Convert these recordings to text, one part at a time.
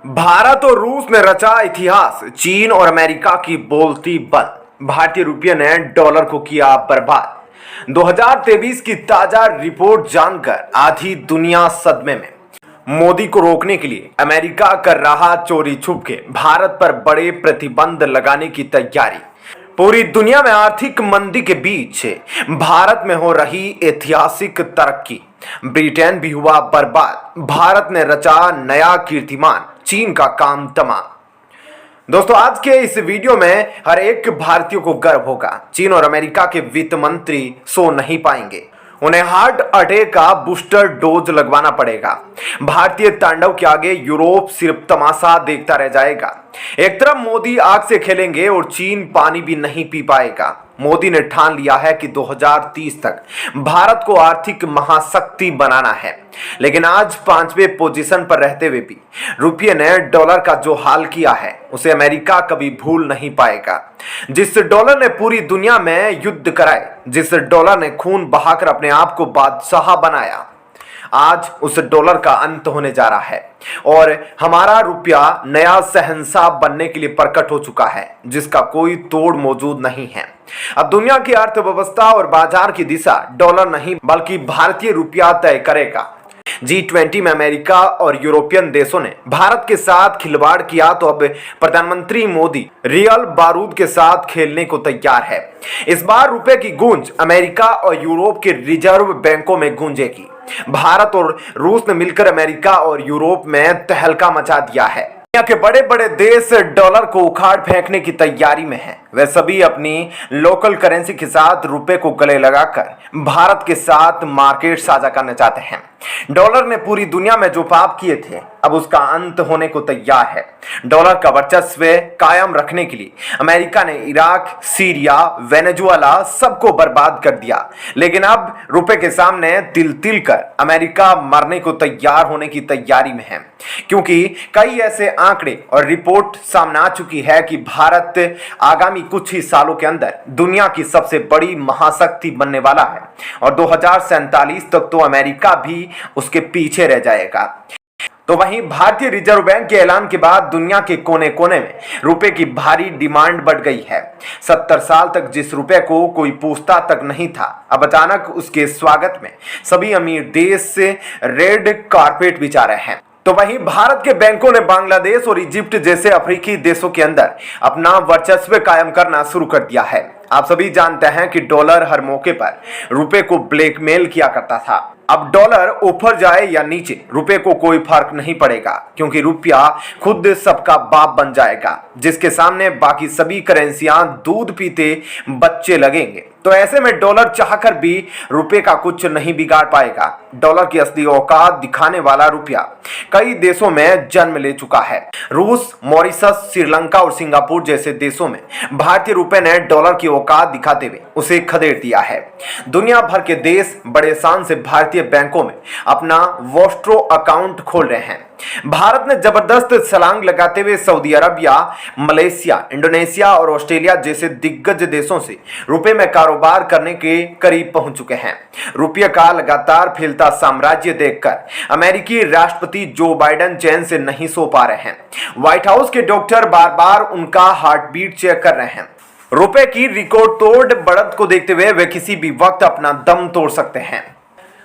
भारत और रूस ने रचा इतिहास, चीन और अमेरिका की बोलती बंद। भारतीय रुपये ने डॉलर को किया बर्बाद। 2023 की ताजा रिपोर्ट जानकर आधी दुनिया सदमे में। मोदी को रोकने के लिए अमेरिका कर रहा चोरी छुपके भारत पर बड़े प्रतिबंध लगाने की तैयारी। पूरी दुनिया में आर्थिक मंदी के बीच भारत में हो रही ऐतिहासिक तरक्की। ब्रिटेन भी हुआ बर्बाद, भारत ने रचा नया कीर्तिमान, चीन का काम तमाम। दोस्तों, आज के इस वीडियो में हर एक भारतीय को गर्व होगा, चीन और अमेरिका के वित्त मंत्री सो नहीं पाएंगे। उन्हें हार्ट अटैक का बूस्टर डोज लगवाना पड़ेगा। भारतीय तांडव के आगे यूरोप सिर्फ तमाशा देखता रह जाएगा। एक तरफ मोदी आग से खेलेंगे और चीन पानी भी नहीं पी पाएगा। मोदी ने ठान लिया है कि 2030 तक भारत को आर्थिक महाशक्ति बनाना है, लेकिन आज 5वें पोजीशन पर रहते हुए भी रुपये ने डॉलर का जो हाल किया है उसे अमेरिका कभी भूल नहीं पाएगा। जिस डॉलर ने पूरी दुनिया में युद्ध कराए, जिस डॉलर ने खून बहाकर अपने आप को बादशाह बनाया, आज उस डॉलर का अंत होने जा रहा है और हमारा रुपया नया शहंशाह बनने के लिए प्रकट हो चुका है, जिसका कोई तोड़ मौजूद नहीं है। अब दुनिया की अर्थव्यवस्था और बाजार की दिशा डॉलर नहीं बल्कि भारतीय रुपया तय करेगा। G20 में अमेरिका और यूरोपियन देशों ने भारत के साथ खिलवाड़ किया, तो अब प्रधानमंत्री मोदी रियल बारूद के साथ खेलने को तैयार है। इस बार रुपए की गूंज अमेरिका और यूरोप के रिजर्व बैंकों में गूंजेगी। भारत और रूस ने मिलकर अमेरिका और यूरोप में तहलका मचा दिया है। दुनिया के बड़े बड़े देश डॉलर को उखाड़ फेंकने की तैयारी में हैं। वे सभी अपनी लोकल करेंसी के साथ रुपए को गले लगाकर भारत के साथ मार्केट साझा करना चाहते हैं। डॉलर ने पूरी दुनिया में जो पाप किए थे, अब उसका अंत होने को तैयार है। डॉलर का वर्चस्व कायम रखने के लिए अमेरिका ने इराक, सीरिया, वेनेजुएला सबको बर्बाद कर दिया, लेकिन अब रुपए के सामने तिल तिल कर अमेरिका मरने को तैयार होने की तैयारी में है, क्योंकि कई ऐसे आंकड़े और रिपोर्ट सामने आ चुकी है कि भारत आगामी कुछ ही सालों के अंदर दुनिया की सबसे बड़ी महाशक्ति बनने वाला है और 2047 तक तो अमेरिका भी उसके पीछे रह जाएगा। तो वहीं भारतीय रिजर्व बैंक के ऐलान के बाद दुनिया के कोने कोने में रुपए की भारी डिमांड बढ़ गई है। 70 साल तक जिस रुपए को कोई पूछता तक नहीं था, अब अचानक उसके स्वागत में सभी अमीर देश से रेड कारपेट बिछा रहे हैं। तो वहीं भारत के बैंकों ने बांग्लादेश और इजिप्ट जैसे अफ्रीकी देशों के अंदर अपना वर्चस्व कायम करना शुरू कर दिया है। आप सभी जानते हैं कि डॉलर हर मौके पर रुपए को ब्लैकमेल किया करता था। अब डॉलर ऊपर जाए या नीचे, रुपए को कोई फर्क नहीं पड़ेगा, क्योंकि रुपया खुद सबका बाप बन जाएगा, जिसके सामने बाकी सभी करेंसियां दूध पीते बच्चे लगेंगे। तो ऐसे में डॉलर चाहकर भी रुपए का कुछ नहीं बिगाड़ पाएगा। डॉलर की असली औकात दिखाने वाला रुपया कई देशों में जन्म ले चुका है। रूस, मॉरिशस, श्रीलंका और सिंगापुर जैसे देशों में भारतीय रुपए ने डॉलर की औकात दिखाते हुए उसे खदेड़ दिया है। दुनिया भर के देश बड़े शान से भारतीय बैंकों में अपना वोस्ट्रो अकाउंट खोल रहे हैं। भारत ने जबरदस्त छलांग लगाते हुए सऊदी अरबिया, मलेशिया, इंडोनेशिया और ऑस्ट्रेलिया जैसे दिग्गज देशों से रुपए में कारोबार करने के करीब पहुंच चुके हैं। रुपये का लगातार फैलता साम्राज्य देखकर अमेरिकी राष्ट्रपति जो बाइडेन चैन से नहीं सो पा रहे हैं। व्हाइट हाउस के डॉक्टर बार बार उनका हार्ट बीट चेक कर रहे हैं। रुपए की रिकॉर्ड तोड़ बढ़त को देखते हुए वे किसी भी वक्त अपना दम तोड़ सकते हैं।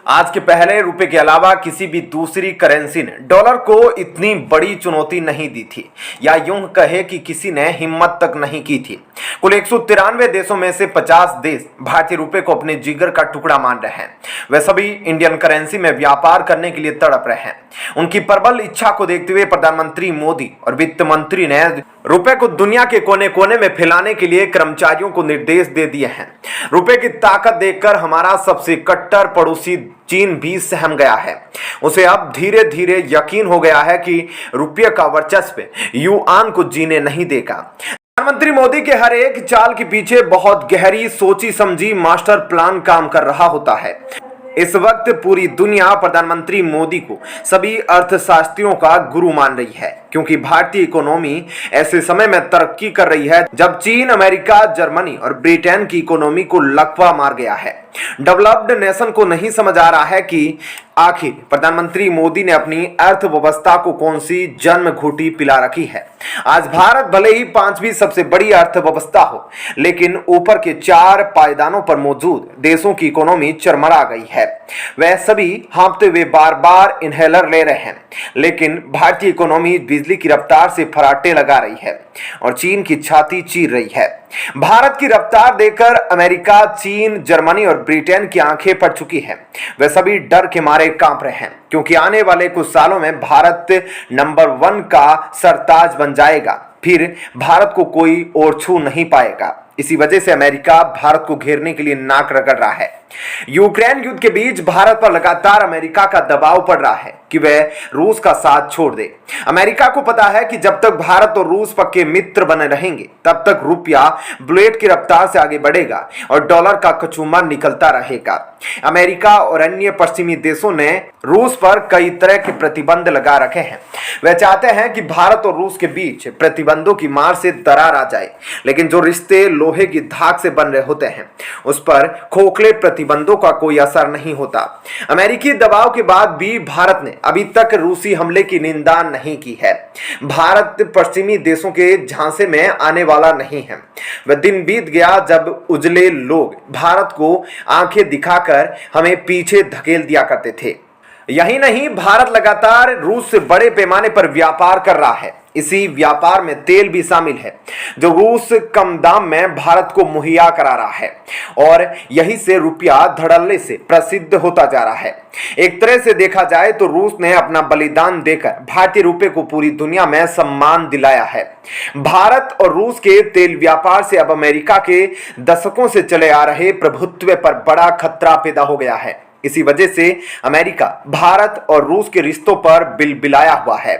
आज के पहले रुपए के अलावा किसी भी दूसरी करेंसी ने डॉलर को इतनी बड़ी चुनौती नहीं दी थी, या यूं कहे कि किसी ने हिम्मत तक नहीं की थी। कुल 193 देशों में से 50 देश भारतीय रुपए को अपने जिगर का टुकड़ा मान रहे हैं। वे सभी इंडियन करेंसी में व्यापार करने के लिए तड़प रहे हैं। उनकी प्रबल इच्छा को देखते हुए प्रधानमंत्री मोदी और वित्त मंत्री ने रुपए को दुनिया के कोने कोने में फैलाने के लिए कर्मचारियों को निर्देश दे दिए हैं। रुपए की ताकत देखकर हमारा सबसे कट्टर पड़ोसी चीन भी सहम गया है। उसे अब धीरे धीरे यकीन हो गया है कि रुपये का वर्चस्व युआन को जीने नहीं देगा। प्रधानमंत्री मोदी के हर एक चाल के पीछे बहुत गहरी सोची समझी मास्टर प्लान काम कर रहा होता है। इस वक्त पूरी दुनिया प्रधानमंत्री मोदी को सभी अर्थशास्त्रियों का गुरु मान रही है, क्योंकि भारतीय इकोनॉमी ऐसे समय में तरक्की कर रही है जब चीन, अमेरिका, जर्मनी और ब्रिटेन की इकोनॉमी को लकवा मार गया है। डेवलप्ड नेशन को नहीं समझ आ रहा है कि आखिर प्रधानमंत्री मोदी ने अपनी अर्थव्यवस्था को कौन सी जन्म घोटी पिला रखी है। आज भारत भले ही 5वीं सबसे बड़ी अर्थव्यवस्था हो, लेकिन ऊपर के 4 पायदानों पर मौजूद देशों की इकोनॉमी चरमरा गई है। वह सभी हाँफते हुए बार बार इनहेलर ले रहे हैं, लेकिन भारतीय इकोनॉमी बिजली की रफ्तार से फराटे लगा रही है और चीन की छाती चीर रही है। भारत की रफ्तार देखकर अमेरिका, चीन, जर्मनी और ब्रिटेन की आंखें फट चुकी हैं। वे सभी डर के मारे कांप रहे हैं, क्योंकि आने वाले कुछ सालों में भारत नंबर 1 का सरताज बन जाएगा। फिर भारत को कोई और छू नहीं पाएगा। इसी वजह से अमेरिका भारत को घेरने के लिए नाक रगड़ रहा है। यूक्रेन युद्ध के बीच भारत पर लगातार अमेरिका का दबाव पड़ रहा है कि वह रूस का साथ छोड़ दे। अमेरिका को पता है कि जब तक भारत और रूस पक्के मित्र बने रहेंगे, तब तक रुपया बुलेट की रफ्तार से आगे बढ़ेगा और डॉलर का कचूमर निकलता रहेगा। अमेरिका और अन्य पश्चिमी देशों ने रूस पर कई तरह के प्रतिबंध लगा रखे हैं। वे चाहते हैं कि भारत और रूस के बीच प्रतिबंधों की मार से दरार आ जाए, लेकिन जो रिश्ते लोहे की धाक से बन रहे होते हैं, उस पर खोखले प्रतिबंधों का कोई असर नहीं होता। अमेरिकी दबाव के बाद भी भारत ने अभी तक रूसी हमले की निंदा नहीं की है। भारत पश्चिमी देशों के झांसे में आने वाला नहीं है। वह दिन बीत गया जब उजले लोग भारत को आंखें दिखाकर हमें पीछे धकेल दिया करते थे। यही नहीं, भारत लगातार रूस से बड़े पैमाने पर व्यापार कर रहा है। इसी व्यापार में तेल भी शामिल है, जो रूस कम दाम में भारत को मुहैया करा रहा है, और यही से रुपया धड़ल्ले से प्रसिद्ध होता जा रहा है। एक तरह से देखा जाए तो रूस ने अपना बलिदान देकर भारतीय रुपये को पूरी दुनिया में सम्मान दिलाया है। भारत और रूस के तेल व्यापार से अब अमेरिका के दशकों से चले आ रहे प्रभुत्व पर बड़ा खतरा पैदा हो गया है। इसी वजह से अमेरिका भारत और रूस के रिश्तों पर बिलबिलाया हुआ है।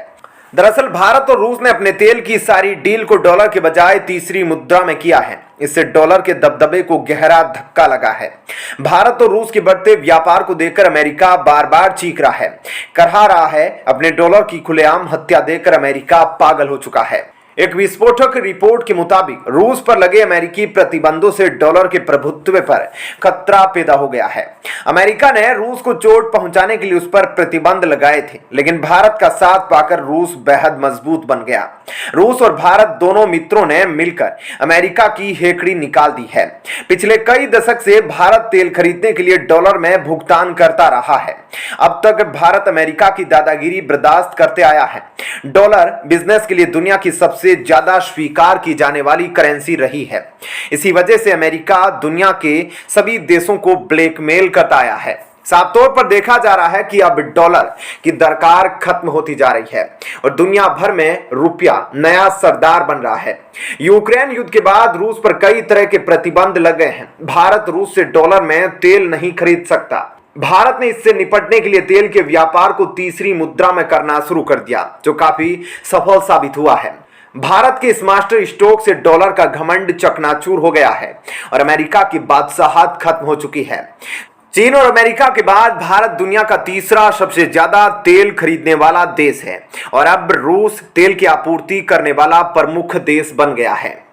दरअसल भारत और रूस ने अपने तेल की सारी डील को डॉलर के बजाय तीसरी मुद्रा में किया है। इससे डॉलर के दबदबे को गहरा धक्का लगा है। भारत और रूस के बढ़ते व्यापार को देखकर अमेरिका बार बार चीख रहा है, करहा रहा है। अपने डॉलर की खुलेआम हत्या देकर अमेरिका पागल हो चुका है। एक विस्फोटक रिपोर्ट के मुताबिक रूस पर लगे अमेरिकी प्रतिबंधों से डॉलर के प्रभुत्व पर खतरा पैदा हो गया है। अमेरिका ने रूस को चोट पहुंचाने के लिए उस पर प्रतिबंध लगाए थे, लेकिन भारत का साथ पाकर रूस बेहद मजबूत बन गया। रूस और भारत दोनों मित्रों ने मिलकर अमेरिका की हेकड़ी निकाल दी है। पिछले कई दशक से भारत तेल खरीदने के लिए डॉलर में भुगतान करता रहा है। अब तक भारत अमेरिका की दादागिरी बर्दाश्त करते आया है। डॉलर बिजनेस के लिए दुनिया की सबसे ज्यादा स्वीकार की जाने वाली करेंसी रही है। इसी वजह से अमेरिका दुनिया के सभी देशों को ब्लैकमेल करता आया है। साफ तौर पर देखा जा रहा है कि अब डॉलर की दरकार खत्म होती जा रही है और दुनिया भर में रुपया नया सरदार बन रहा है। यूक्रेन युद्ध के बाद रूस पर कई तरह के प्रतिबंध लग गए हैं। भारत रूस से डॉलर में तेल नहीं खरीद सकता। भारत ने इससे निपटने के लिए तेल के व्यापार को तीसरी मुद्रा में करना शुरू कर दिया, जो काफी सफल साबित हुआ है। भारत के इस मास्टर स्ट्रोक से डॉलर का घमंड चकनाचूर हो गया है और अमेरिका की बादशाहत खत्म हो चुकी है। चीन और अमेरिका के बाद भारत दुनिया का तीसरा सबसे ज्यादा तेल खरीदने वाला देश है और अब रूस तेल की आपूर्ति करने वाला प्रमुख देश बन गया है।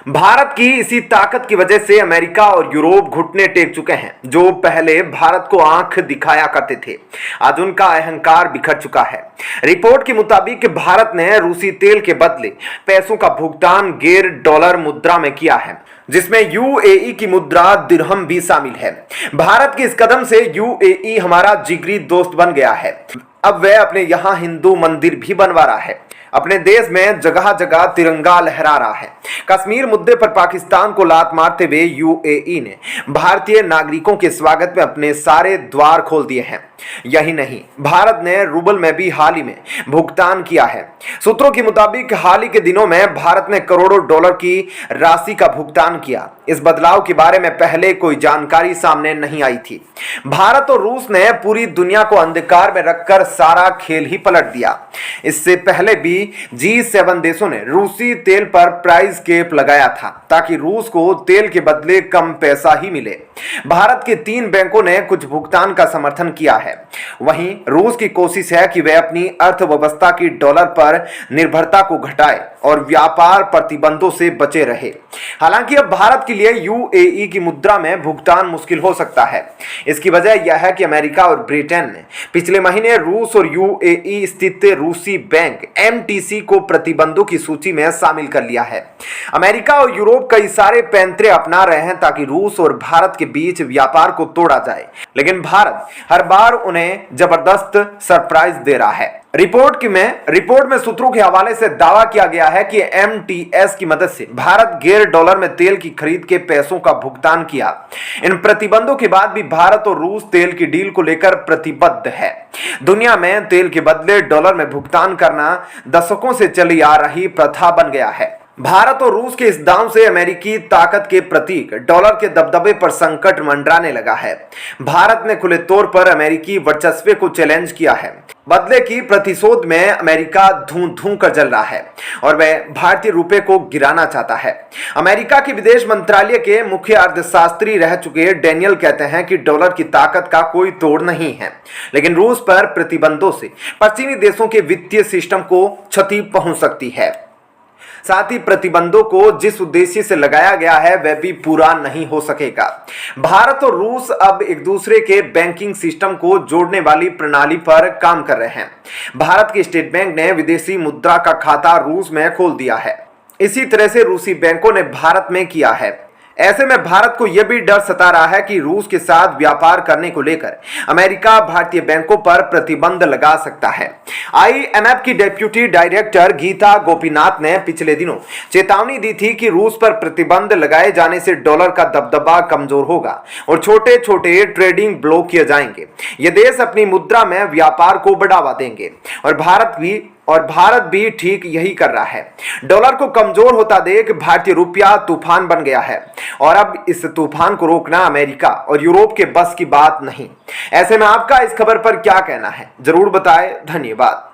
भारत की इसी ताकत की वजह से अमेरिका और यूरोप घुटने टेक चुके हैं। जो पहले भारत को आंख दिखाया करते थे, आज उनका अहंकार बिखर चुका है। रिपोर्ट के मुताबिक भारत ने रूसी तेल के बदले पैसों का भुगतान गैर डॉलर मुद्रा में किया है, जिसमें यूएई की मुद्रा दिरहम भी शामिल है। भारत के इस कदम से यूएई हमारा जिगरी दोस्त बन गया है। अब वह अपने यहाँ हिंदू मंदिर भी बनवा रहा है। अपने देश में जगह जगह तिरंगा लहरा रहा है। कश्मीर मुद्दे पर पाकिस्तान को लात मारते हुए यूएई ने भारतीय नागरिकों के स्वागत में अपने सारे द्वार खोल दिए हैं। यही नहीं, भारत ने रूबल में भी हाल ही में भुगतान किया है। सूत्रों के मुताबिक हाल ही के दिनों में भारत ने करोड़ों डॉलर की राशि का भुगतान किया। इस बदलाव के बारे में पहले कोई जानकारी सामने नहीं आई थी। भारत और रूस ने पूरी दुनिया को अंधकार में रखकर सारा खेल ही पलट दिया। इससे पहले भी G7 देशों ने रूसी तेल पर प्राइस कैप लगाया था, ताकि रूस को तेल के बदले कम पैसा ही मिले। भारत के 3 बैंकों ने कुछ भुगतान का समर्थन किया है। है। वहीं रूस की कोशिश है कि वह अपनी अर्थव्यवस्था की डॉलर पर निर्भरता को घटाए और व्यापार प्रतिबंधों से बचे रहे। हालांकि अब भारत के लिए यूएई की मुद्रा में भुगतान मुश्किल हो सकता है। इसकी वजह यह है कि अमेरिका और ब्रिटेन ने पिछले महीने रूस और यूएई स्थित रूसी बैंक एमटीसी को प्रतिबंधों की सूची में शामिल कर लिया है। अमेरिका और यूरोप कई सारे पैंतरे अपना रहे हैं ताकि रूस और भारत के बीच व्यापार को तोड़ा जाए, लेकिन भारत हर बार उन्हें जबरदस्त सरप्राइज दे रहा है। रिपोर्ट में सूत्रों के हवाले से दावा किया गया है कि एमटीएस की मदद से भारत गैर डॉलर में तेल की खरीद के पैसों का भुगतान किया। इन प्रतिबंधों के बाद भी भारत और रूस तेल की डील को लेकर प्रतिबद्ध है। दुनिया में तेल के बदले डॉलर में भुगतान करना दशकों से चली आ रही प्रथा बन गया है। भारत और रूस के इस दांव से अमेरिकी ताकत के प्रतीक डॉलर के दबदबे पर संकट मंडराने लगा है। भारत ने खुले तौर पर अमेरिकी वर्चस्व को चैलेंज किया है। बदले की प्रतिशोध में अमेरिका धूं धूं कर जल रहा है और वह भारतीय रुपए को गिराना चाहता है। अमेरिका के विदेश मंत्रालय के मुख्य अर्थशास्त्री रह चुके डैनियल कहते हैं कि डॉलर की ताकत का कोई तोड़ नहीं है, लेकिन रूस पर प्रतिबंधों से पश्चिमी देशों के वित्तीय सिस्टम को क्षति पहुंच सकती है। साथ ही प्रतिबंधों को जिस उद्देश्य से लगाया गया है वह भी पूरा नहीं हो सकेगा। भारत और रूस अब एक दूसरे के बैंकिंग सिस्टम को जोड़ने वाली प्रणाली पर काम कर रहे हैं। भारत के स्टेट बैंक ने विदेशी मुद्रा का खाता रूस में खोल दिया है। इसी तरह से रूसी बैंकों ने भारत में किया है। ऐसे में भारत को यह भी डर सता रहा है कि रूस के साथ व्यापार करने को लेकर अमेरिका भारतीय बैंकों पर प्रतिबंध लगा सकता है। आईएमएफ की डेप्यूटी डायरेक्टर गीता गोपीनाथ ने पिछले दिनों चेतावनी दी थी कि रूस पर प्रतिबंध लगाए जाने से डॉलर का दबदबा कमजोर होगा और छोटे छोटे ट्रेडिंग ब्लॉक किए जाएंगे। ये देश अपनी मुद्रा में व्यापार को बढ़ावा देंगे और भारत भी ठीक यही कर रहा है। डॉलर को कमजोर होता देख भारतीय रुपया तूफान बन गया है और अब इस तूफान को रोकना अमेरिका और यूरोप के बस की बात नहीं। ऐसे में आपका इस खबर पर क्या कहना है, जरूर बताएं। धन्यवाद।